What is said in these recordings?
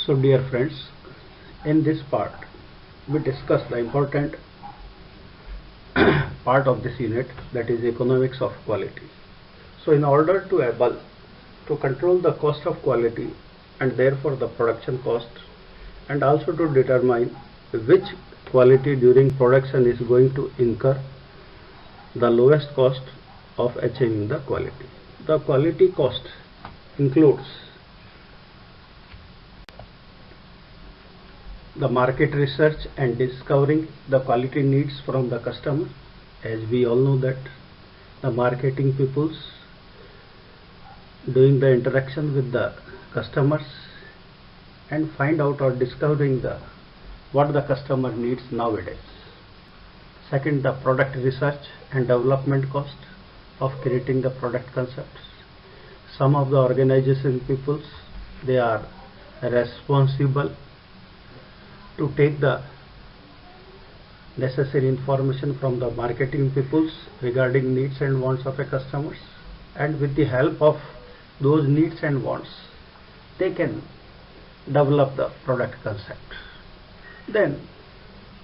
So dear friends, in this part we discuss the important part of this unit, that is economics of quality. So in order to able to control the cost of quality and therefore the production cost, and also to determine which quality during production is going to incur the lowest cost of achieving the quality. The quality cost includes the market research and discovering the quality needs from the customer. As we all know that the marketing peoples doing the interaction with the customers and find out or discovering the what the customer needs nowadays. Second, the product research and development cost of creating the product concepts. Some of the organization peoples, they are responsible to take the necessary information from the marketing peoples regarding needs and wants of a customers, and with the help of those needs and wants they can develop the product concept. Then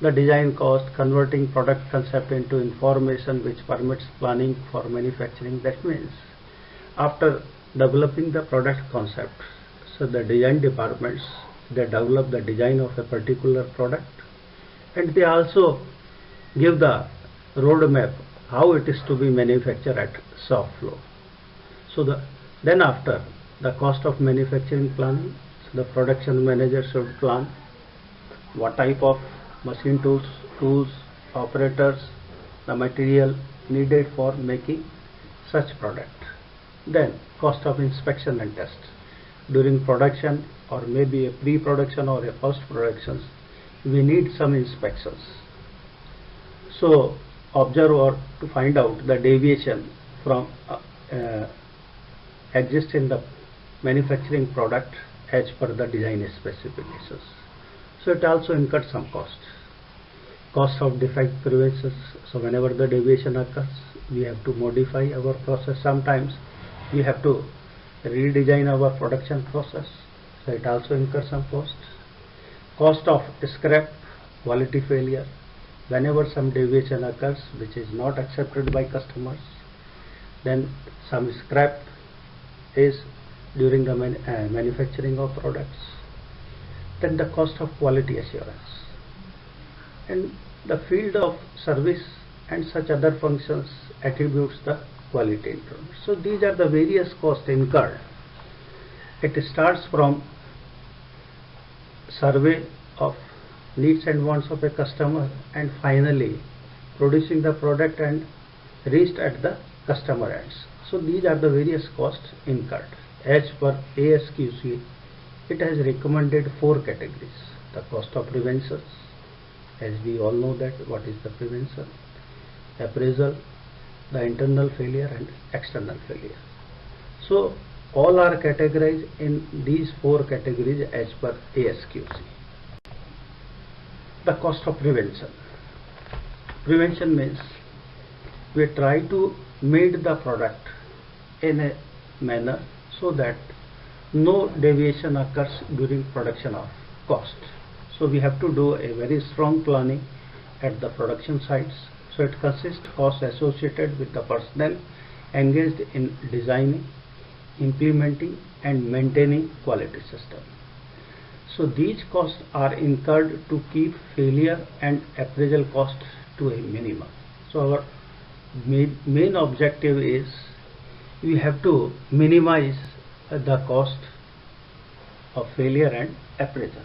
the design cost, converting product concept into information which permits planning for manufacturing. That means after developing the product concept, so the design departments, they develop the design of a particular product and they also give the roadmap how it is to be manufactured at shop floor. So then after the cost of manufacturing planning, so the production manager should plan what type of machine tools, operators, the material needed for making such product. Then cost of inspection and test. During production or maybe a pre-production or a post-production, we need some inspections. So observe or to find out the deviation from exist in the manufacturing product as per the design specifications. So it also incurs some cost. Cost of defect prevention. So whenever the deviation occurs, we have to modify our process. Sometimes we have to redesign our production process. So it also incurs some cost. Cost of scrap, quality failure. Whenever some deviation occurs which is not accepted by customers, then some scrap is during the manufacturing of products. Then the cost of quality assurance and the field of service and such other functions attributes the quality improvement. So these are the various costs incurred. It starts from survey of needs and wants of a customer and finally producing the product and reached at the customer ends. So these are the various costs incurred. As per ASQC, it has recommended 4 categories. The cost of prevention, as we all know that what is the prevention, appraisal, the internal failure and external failure. So all are categorized in these 4 categories as per ASQC. The cost of prevention. Prevention means we try to make the product in a manner so that no deviation occurs during production of cost. So we have to do a very strong planning at the production sites. So it consists costs associated with the personnel engaged in designing, implementing and maintaining quality system. So these costs are incurred to keep failure and appraisal costs to a minimum. So our main objective is we have to minimize the cost of failure and appraisal.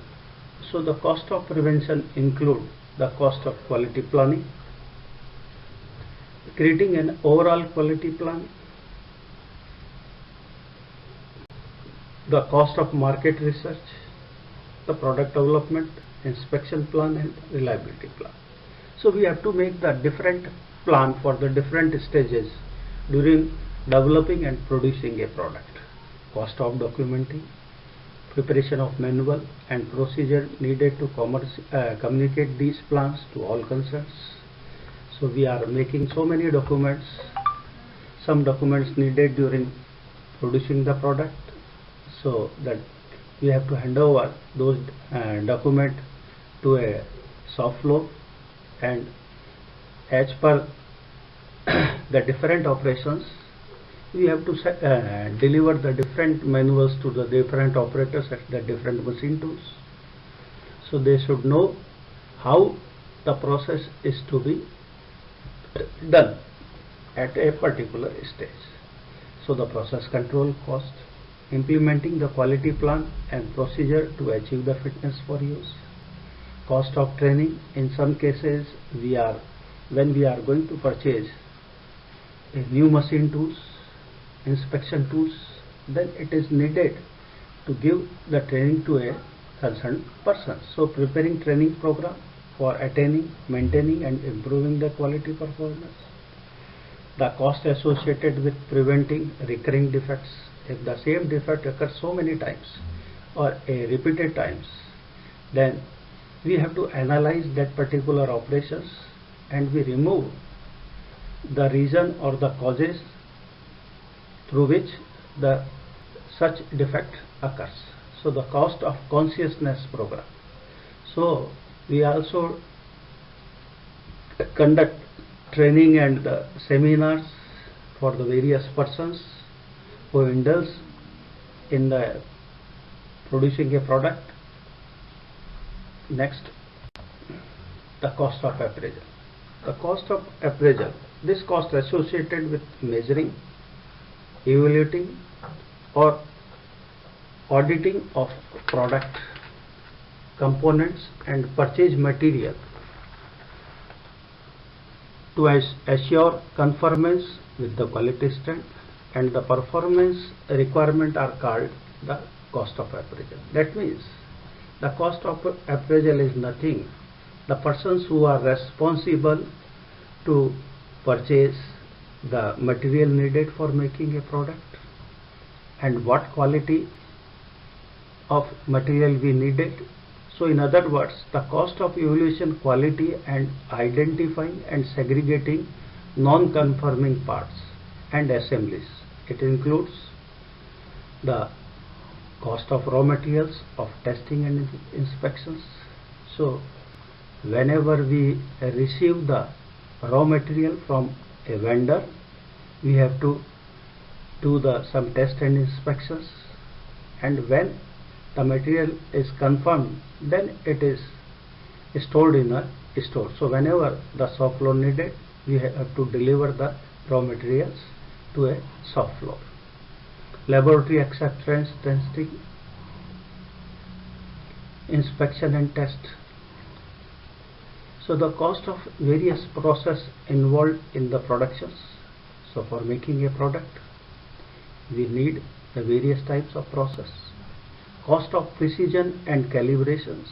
So the cost of prevention include the cost of quality planning, creating an overall quality plan, the cost of market research, the product development, inspection plan and reliability plan. So we have to make the different plan for the different stages during developing and producing a product. Cost of documenting, preparation of manual and procedure needed to communicate these plans to all concerns. So we are making so many documents. Some documents needed during producing the product, so that we have to hand over those document to a shop floor, and as per the different operations, we have to deliver the different manuals to the different operators at the different machine tools. So they should know how the process is to be done at a particular stage. So the process control cost, implementing the quality plan and procedure to achieve the fitness for use, cost of training. In some cases, when we are going to purchase a new machine tools, inspection tools, then it is needed to give the training to a concerned person. So preparing training program for attaining, maintaining and improving the quality performance. The cost associated with preventing recurring defects. If the same defect occurs so many times or repeated times, then we have to analyze that particular operations and we remove the reason or the causes through which the such defect occurs. So the cost of consciousness program. So we also conduct training and seminars for the various persons who indulge in the producing a product. Next, the cost of appraisal. The cost of appraisal, this cost associated with measuring, evaluating or auditing of product, components and purchase material to assure conformance with the quality standard, and the performance requirement are called the cost of appraisal. That means the cost of appraisal is nothing. The persons who are responsible to purchase the material needed for making a product and what quality of material we needed. So in other words, the cost of evaluation, quality and identifying and segregating non-conforming parts and assemblies. It includes the cost of raw materials of testing and inspections. So whenever we receive the raw material from a vendor, we have to do some test and inspections, and when the material is confirmed, then it is stored in a store. So whenever the shop floor needed, we have to deliver the raw materials to a shop floor. Laboratory acceptance testing, inspection and test. So the cost of various process involved in the productions. So for making a product, we need the various types of process. Cost of precision and calibrations.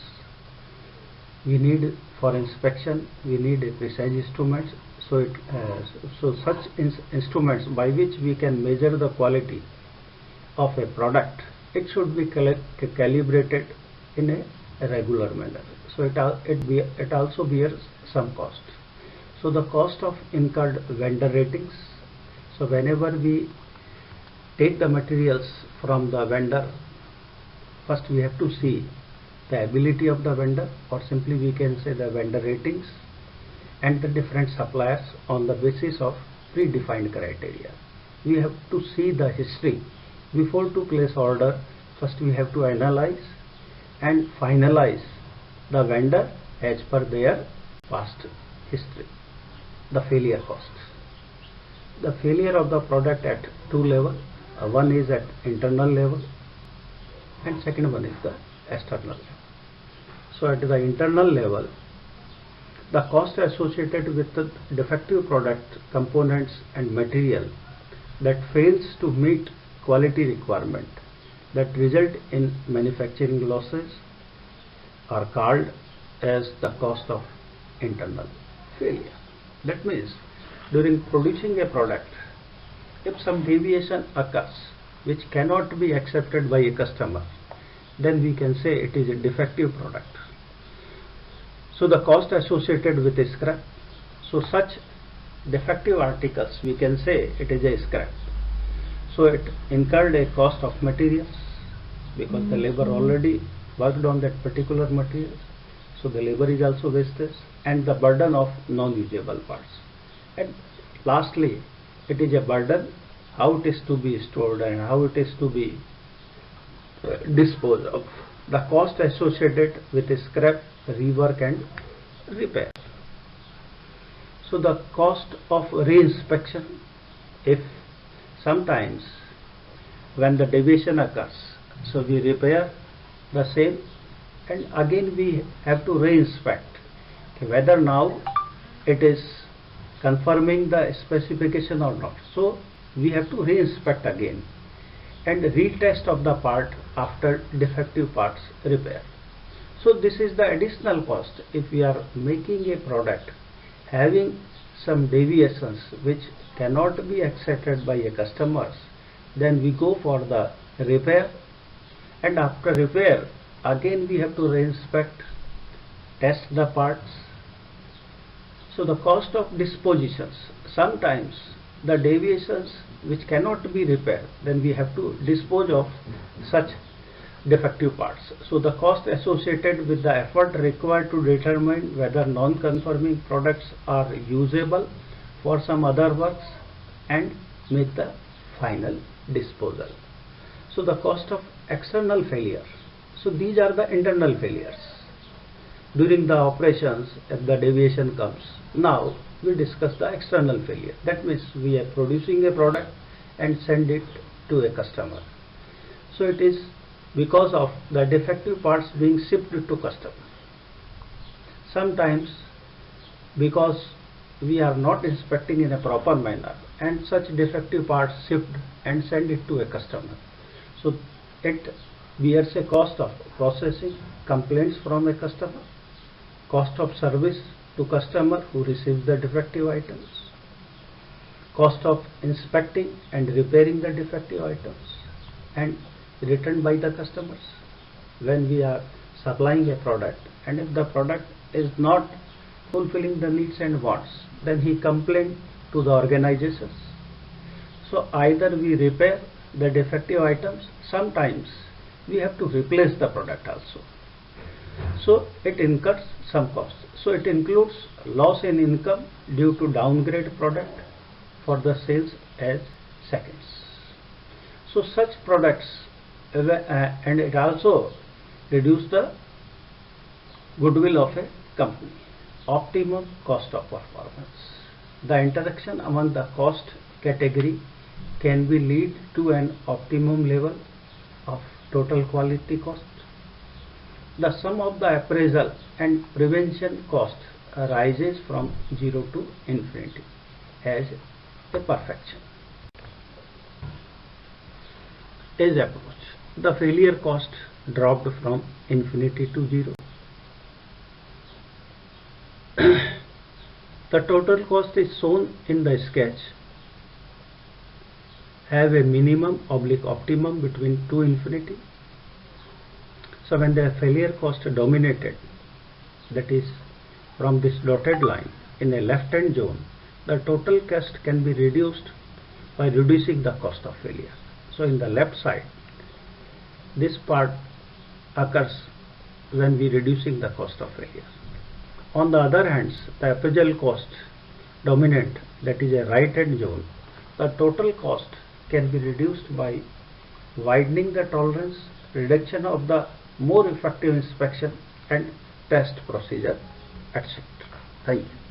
We need for inspection, we need a precise instruments. So such instruments by which we can measure the quality of a product, it should be calibrated in a regular manner. So it also bears some cost. So the cost of incurred vendor ratings. So whenever we take the materials from the vendor, first we have to see the ability of the vendor, or simply we can say the vendor ratings, and the different suppliers on the basis of predefined criteria. We have to see the history. Before to place order, first we have to analyze and finalize the vendor as per their past history. The failure cost. The failure of the product at two levels. One is at internal level and second one is the external level. So at the internal level, the cost associated with the defective product, components and material that fails to meet quality requirement that result in manufacturing losses are called as the cost of internal failure. That means during producing a product, if some deviation occurs which cannot be accepted by a customer, then we can say it is a defective product. So the cost associated with a scrap. So such defective articles, we can say it is a scrap. So it incurred a cost of materials, because the labor already worked on that particular material, so the labor is also wastage, and the burden of non-usable parts. And lastly, it is a burden how it is to be stored and how it is to be disposed of. The cost associated with scrap, rework and repair. So the cost of reinspection, if sometimes when the deviation occurs, so we repair the same and again we have to reinspect whether now it is confirming the specification or not. So we have to reinspect again and retest of the part after defective parts repair. So this is the additional cost if we are making a product having some deviations which cannot be accepted by a customers, then we go for the repair, and after repair again we have to reinspect, test the parts. So the cost of dispositions, sometimes the deviations which cannot be repaired, then we have to dispose of such defective parts. So the cost associated with the effort required to determine whether non-conforming products are usable for some other works and make the final disposal. So the cost of external failure. So these are the internal failures. During the operations, if the deviation comes, now we discuss the external failure. That means we are producing a product and send it to a customer. So it is because of the defective parts being shipped to customer. Sometimes because we are not inspecting in a proper manner and such defective parts shipped and send it to a customer. So it bears a cost of processing complaints from a customer, cost of service to customer who receives the defective items, cost of inspecting and repairing the defective items and returned by the customers when we are supplying a product, and if the product is not fulfilling the needs and wants, then he complains to the organizations. So either we repair the defective items, sometimes we have to replace the product also. So it incurs some cost. So it includes loss in income due to downgrade product for the sales as seconds. So such products and it also reduce the goodwill of a company. Optimum cost of performance. The interaction among the cost category can be lead to an optimum level of total quality cost. The sum of the appraisal and prevention cost rises from 0 to infinity as a perfection. As approach, the failure cost dropped from infinity to 0. The total cost is shown in the sketch. Have a minimum oblique optimum between 2 infinity. So when the failure cost dominated, that is from this dotted line in a left hand zone, the total cost can be reduced by reducing the cost of failure. So in the left side, this part occurs when we reducing the cost of failure. On the other hand, the appraisal cost dominant, that is a right hand zone, the total cost can be reduced by widening the tolerance, reduction of the more effective inspection and test procedure, etc. Thank you.